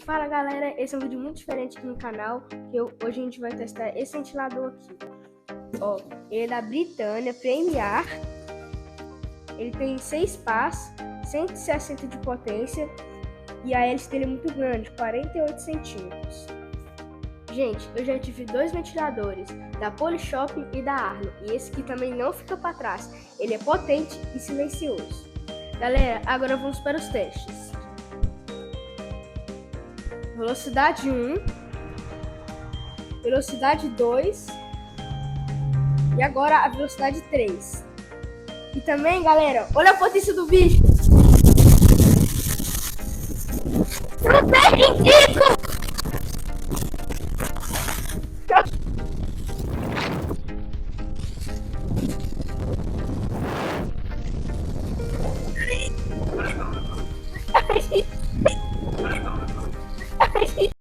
Fala galera, esse é um vídeo muito diferente aqui no canal, hoje a gente vai testar esse ventilador aqui. Ó, ele é da Britânia Premier, ele tem 6 pás, 160 de potência e a hélice dele é muito grande, 48 centímetros. Gente, eu já tive 2 ventiladores, da Polishop e da Arlo, e esse aqui também não fica para trás, ele é potente e silencioso. Galera, agora vamos para os testes. Velocidade 1, velocidade 2 e agora a velocidade 3. E também, galera, olha a potência do bicho! Super ridículo!